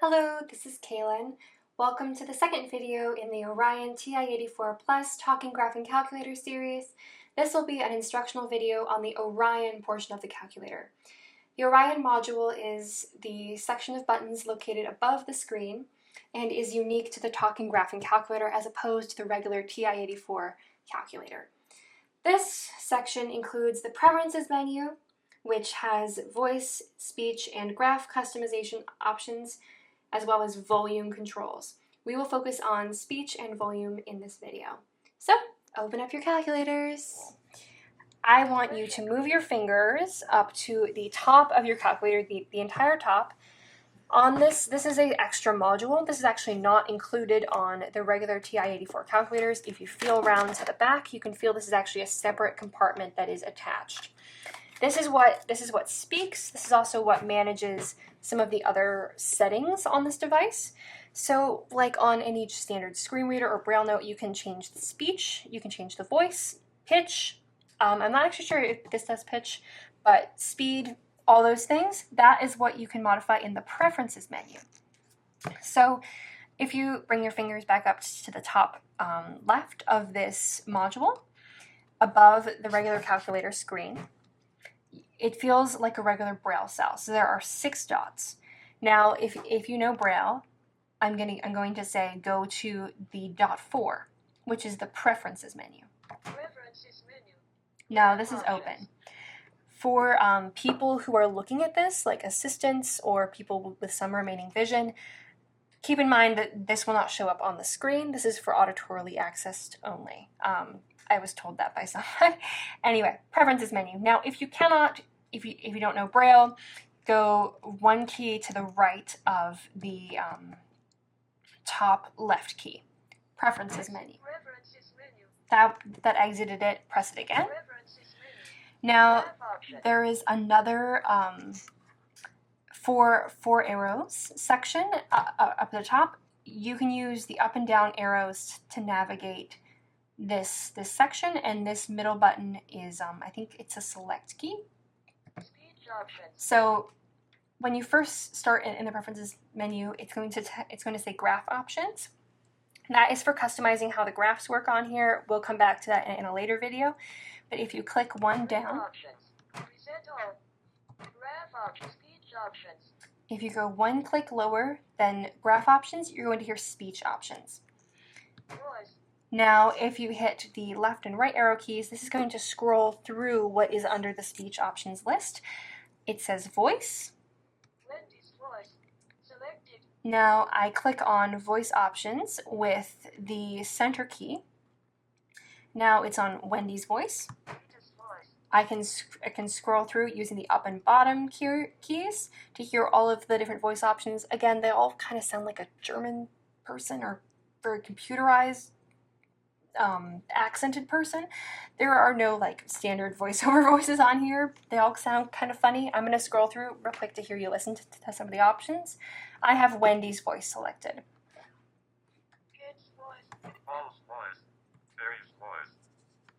Hello, this is Kaelyn. Welcome to the second video in the Orion TI-84 Plus Talking Graphing Calculator series. This will be an instructional video on the Orion portion of the calculator. The Orion module is the section of buttons located above the screen and is unique to the Talking Graphing Calculator as opposed to the regular TI-84 calculator. This section includes the Preferences menu, which has voice, speech, and graph customization options, as well as volume controls. We will focus on speech and volume in this video. So, open up your calculators. I want you to move your fingers up to the top of your calculator, the entire top. On this is an extra module. This is actually not included on the regular TI-84 calculators. If you feel around to the back, you can feel this is actually a separate compartment that is attached. This is what speaks. This is also what manages some of the other settings on this device. So like on any standard screen reader or braille note, you can change the speech, you can change the voice, pitch. I'm not actually sure if this does pitch, but speed, all those things, that is what you can modify in the Preferences menu. So if you bring your fingers back up to the top left of this module, above the regular calculator screen, it feels like a regular braille cell. So there are 6 dots. Now, if you know braille, I'm going to say go to the dot 4, which is the Preferences menu. Preferences menu. Now this is open. For people who are looking at this, like assistants or people with some remaining vision, keep in mind that this will not show up on the screen. This is for auditorily accessed only. I was told that by someone. Anyway, Preferences menu. Now, if you don't know braille, go one key to the right of the top left key. Preferences menu. Preferences menu. That exited it. Press it again. Preferences menu. Now Graph option. there is another four arrows section up at the top. You can use the up and down arrows to navigate this section, and this middle button is I think it's a select key. Speech options. So when you first start in the Preferences menu, it's going to say Graph Options. That is for customizing how the graphs work on here. We'll come back to that in a later video. But if you click one down, Options. Present all. Graph options. Speech options. if you go one click lower than Graph Options, you're going to hear Speech Options. Voice. Now, if you hit the left and right arrow keys, this is going to scroll through what is under the Speech Options list. It says Voice. Wendy's voice. Selected. Now, I click on Voice Options with the center key. Now it's on Wendy's voice. Peter's voice. I can scroll through using the up and bottom keys to hear all of the different voice options. Again, they all kind of sound like a German person or very computerized accented person. There are no like standard voiceover voices on here. They all sound kind of funny. I'm going to scroll through real quick to hear you listen to some of the options. I have Wendy's voice selected. Kid's voice. Paul's voice, Barry's voice,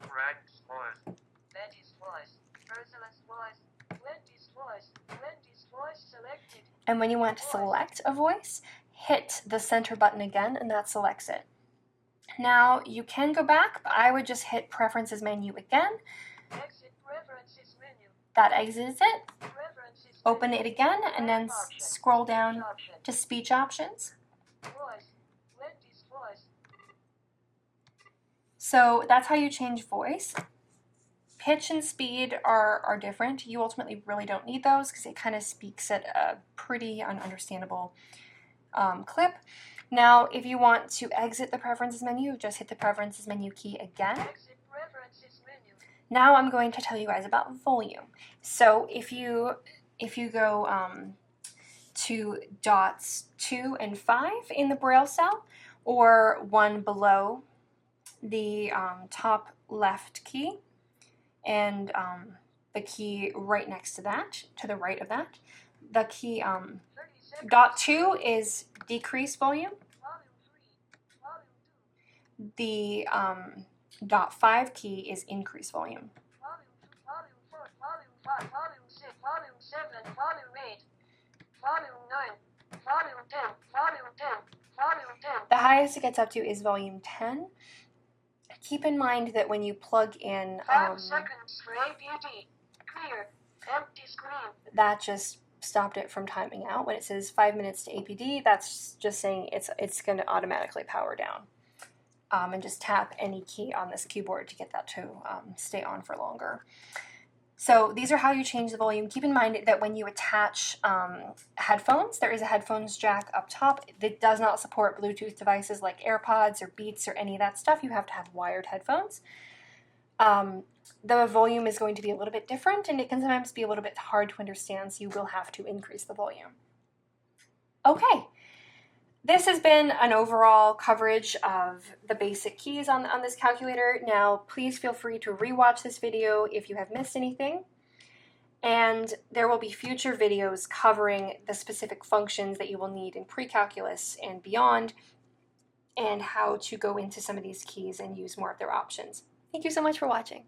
Frank's voice, Betty's voice. Ursula's voice. Wendy's voice. Wendy's voice selected. And when you want to select a voice, hit the center button again, and that selects it. Now, you can go back, but I would just hit Preferences menu again. Exit Preferences menu. That exits it. Preferences. Open it again, and then scroll down Option. to Speech Options. Voice. Wendy's voice. So that's how you change voice. Pitch and speed are different. You ultimately really don't need those because it kind of speaks at a pretty ununderstandable clip. Now, if you want to exit the Preferences menu, just hit the Preferences menu key again. Exit Preferences menu. Now I'm going to tell you guys about volume. So if you go to dots 2 and 5 in the Braille cell, or one below the top left key, and the key right next to that, to the right of that, the key 30 seconds. dot 2 is decrease volume. Volume 3. Volume 2. The dot 5 key is increase volume. Volume 2. Volume 4. Volume 5. Volume 6. Volume 7. Volume 8. Volume 9. Volume 10. Volume 10. Volume 10. The highest it gets up to is volume 10. Keep in mind that when you plug in, 5 seconds for APD. Clear. Empty screen. that just stopped it from timing out. When it says 5 minutes to APD, that's just saying it's going to automatically power down. And just tap any key on this keyboard to get that to stay on for longer. So these are how you change the volume. Keep in mind that when you attach headphones, there is a headphones jack up top. It does not support Bluetooth devices like AirPods or Beats or any of that stuff. You have to have wired headphones. The volume is going to be a little bit different, and it can sometimes be a little bit hard to understand, so you will have to increase the volume. Okay. This has been an overall coverage of the basic keys on this calculator. Now, please feel free to rewatch this video if you have missed anything. And there will be future videos covering the specific functions that you will need in pre-calculus and beyond, and how to go into some of these keys and use more of their options. Thank you so much for watching.